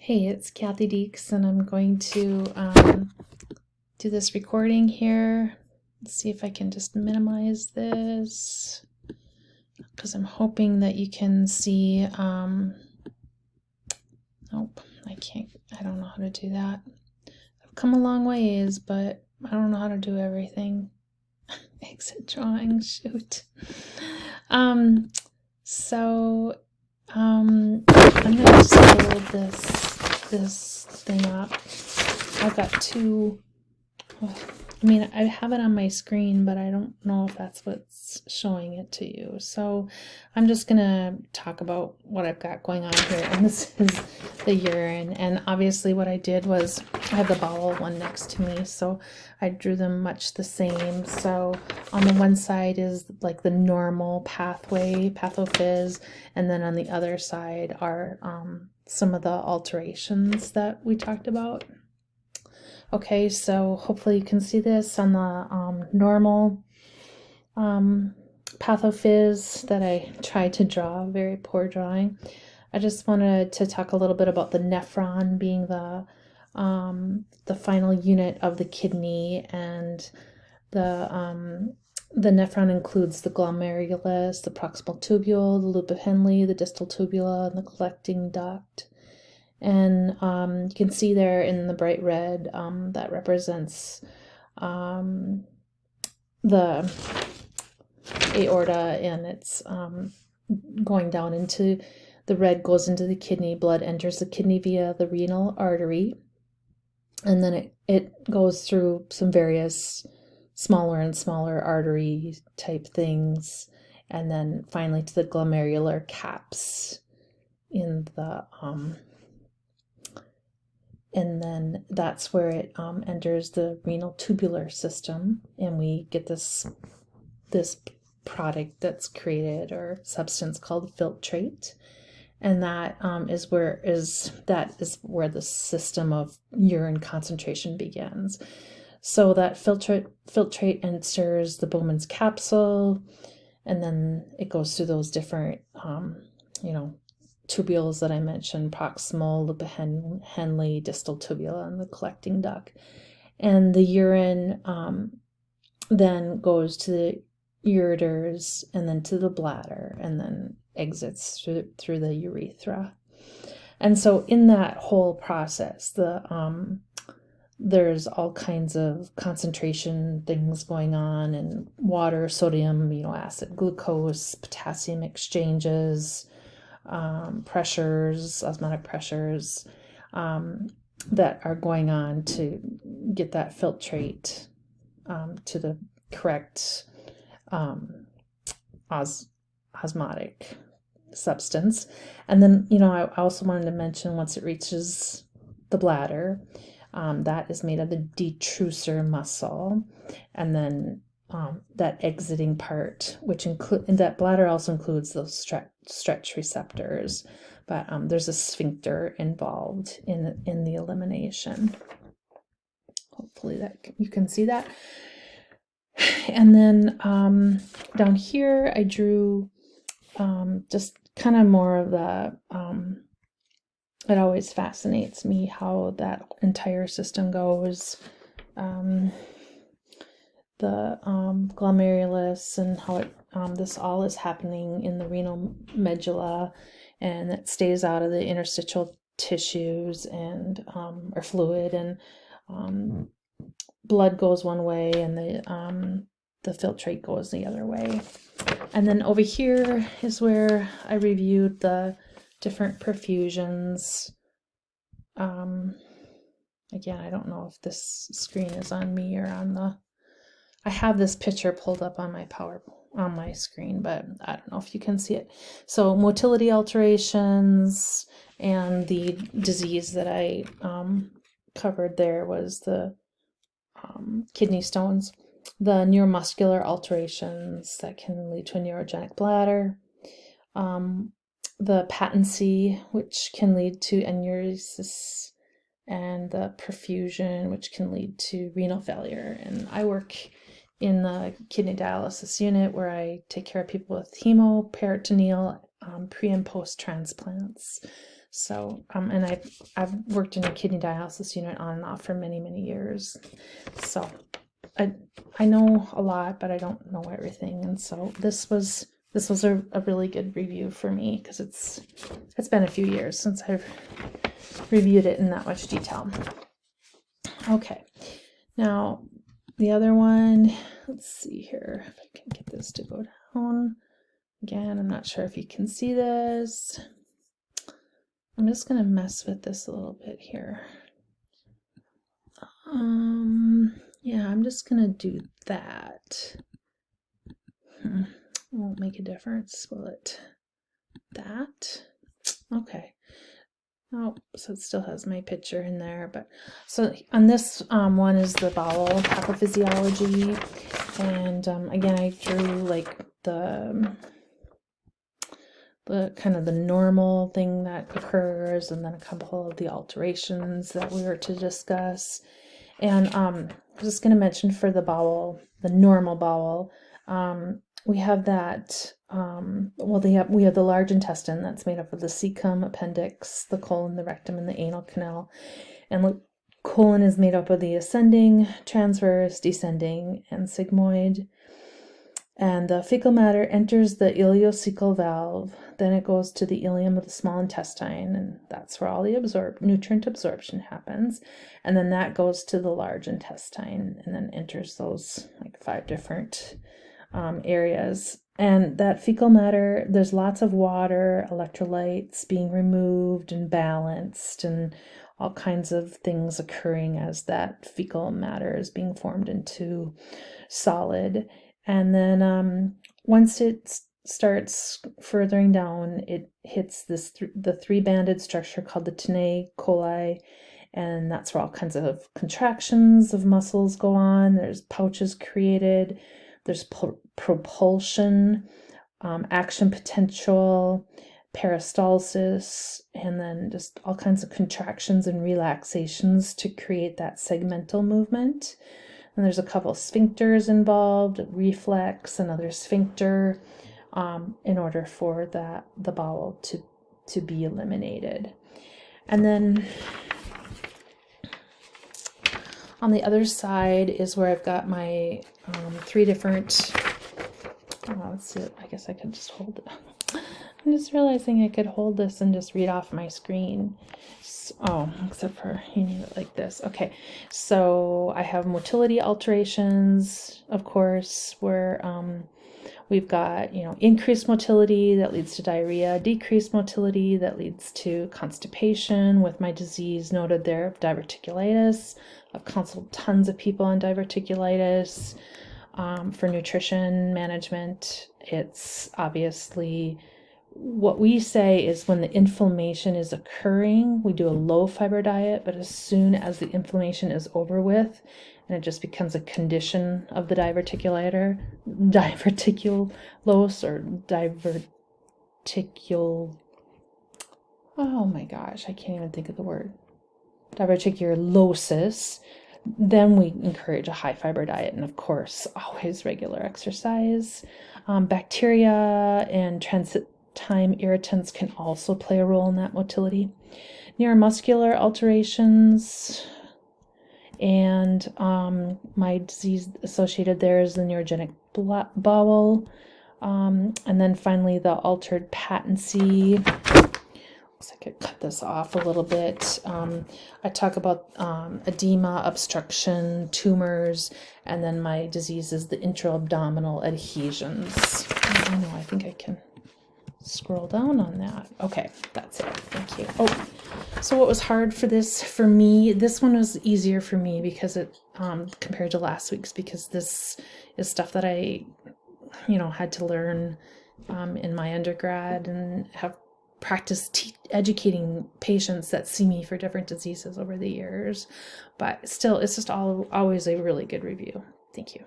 Hey, it's Kathy Deeks, and I'm going to do this recording here. Let's see if I can just minimize this, because I'm hoping that you can see. Nope, I can't. I don't know how to do that. I've come a long ways, but I don't know how to do everything. Exit drawing, shoot. So I'm gonna just build this thing up. I've got two. I mean, I have it on my screen, but I don't know if that's what's showing it to you. So I'm just gonna talk about what I've got going on here. And this is the urine. And obviously what I did was I have the bowel one next to me, so I drew them much the same. So on the one side is like the normal pathway, pathophys, and then on the other side are some of the alterations that we talked about. Okay, so hopefully you can see this on the normal pathophys that I tried to draw, very poor drawing. I just wanted to talk a little bit about the nephron being the final unit of the kidney, and the nephron includes the glomerulus, the proximal tubule, the loop of Henle, the distal tubula, and the collecting duct. And you can see there in the bright red that represents the aorta, and it's going down into the red, goes into the kidney. Blood enters the kidney via the renal artery, and then it goes through some various smaller and smaller artery type things, and then finally to the glomerular caps in the and then that's where it enters the renal tubular system, and we get this product that's created, or substance, called filtrate, and that is where the system of urine concentration begins. So that filtrate enters the Bowman's capsule, and then it goes through those different tubules that I mentioned: proximal, loop of Henle, distal tubula, and the collecting duct. And the urine then goes to the ureters, and then to the bladder, and then exits through the urethra. And so in that whole process, there's all kinds of concentration things going on, and water, sodium, amino acid, glucose, potassium exchanges, pressures, osmotic pressures, that are going on to get that filtrate to the correct osmotic substance. And then, I also wanted to mention, once it reaches the bladder, that is made of the detrusor muscle, and then that exiting part, and that bladder also includes those stretch receptors, but there's a sphincter involved in the elimination. Hopefully that you can see that. And then down here I drew just kind of more of the it always fascinates me how that entire system goes. The glomerulus, and how this all is happening in the renal medulla, and it stays out of the interstitial tissues and or fluid, and blood goes one way, and the filtrate goes the other way. And then over here is where I reviewed the different perfusions. Again, I don't know if this screen is on me or on I have this picture pulled up on my screen, but I don't know if you can see it. So motility alterations, and the disease that I covered there was the kidney stones. The neuromuscular alterations that can lead to a neurogenic bladder, the patency, which can lead to enuresis, and the perfusion, which can lead to renal failure. And I work in the kidney dialysis unit, where I take care of people with hemoperitoneal pre and post transplants. So, and I've worked in a kidney dialysis unit on and off for many, many years. So I know a lot, but I don't know everything. And so this was a really good review for me because it's been a few years since I've reviewed it in that much detail. Okay, now the other one, let's see here if I can get this to go down. Again, I'm not sure if you can see this. I'm just going to mess with this a little bit here. Yeah, I'm just going to do that. Won't make a difference, will it? That? Okay. Oh, so it still has my picture in there, but so on this one is the bowel pathophysiology, and again I drew like the kind of the normal thing that occurs, and then a couple of the alterations that we were to discuss. And I'm just going to mention for the bowel, the normal bowel, we have that, we have the large intestine that's made up of the cecum, appendix, the colon, the rectum, and the anal canal. And the colon is made up of the ascending, transverse, descending, and sigmoid. And the fecal matter enters the ileocecal valve, then it goes to the ileum of the small intestine, and that's where all the nutrient absorption happens. And then that goes to the large intestine and then enters those like 5 different areas. And that fecal matter, there's lots of water, electrolytes being removed and balanced, and all kinds of things occurring as that fecal matter is being formed into solid. And then once it starts furthering down, it hits the 3-banded structure called the tinea coli, and that's where all kinds of contractions of muscles go on. There's pouches created, there's propulsion, action potential, peristalsis, and then just all kinds of contractions and relaxations to create that segmental movement. And there's a couple of sphincters involved, reflex, another sphincter, in order for the bowel to be eliminated. And then on the other side is where I've got my 3 different, let's see, I guess I could just hold it. I'm just realizing I could hold this and just read off my screen. Oh, except for you need it like this. Okay, so I have motility alterations, of course, where we've got, increased motility that leads to diarrhea, decreased motility that leads to constipation, with my disease noted there of diverticulitis. I've counseled tons of people on diverticulitis. For nutrition management, it's obviously what we say is when the inflammation is occurring, we do a low fiber diet, but as soon as the inflammation is over with and it just becomes a condition of the diverticulose or oh my gosh, I can't even think of the word, diverticulosis, then we encourage a high fiber diet, and of course always regular exercise. Bacteria and transit time irritants can also play a role in that motility. Neuromuscular alterations, and my disease associated there is the neurogenic bowel, and then finally the altered patency. I could cut this off a little bit. I talk about edema, obstruction, tumors, and then my disease is the intra-abdominal adhesions. I know, I think I can scroll down on that. Okay, that's it. Thank you. Oh, so what was hard for me, this one was easier for me because it, compared to last week's, because this is stuff that I, had to learn in my undergrad and have practiced educating patients that see me for different diseases over the years. But still, it's just always a really good review. Thank you.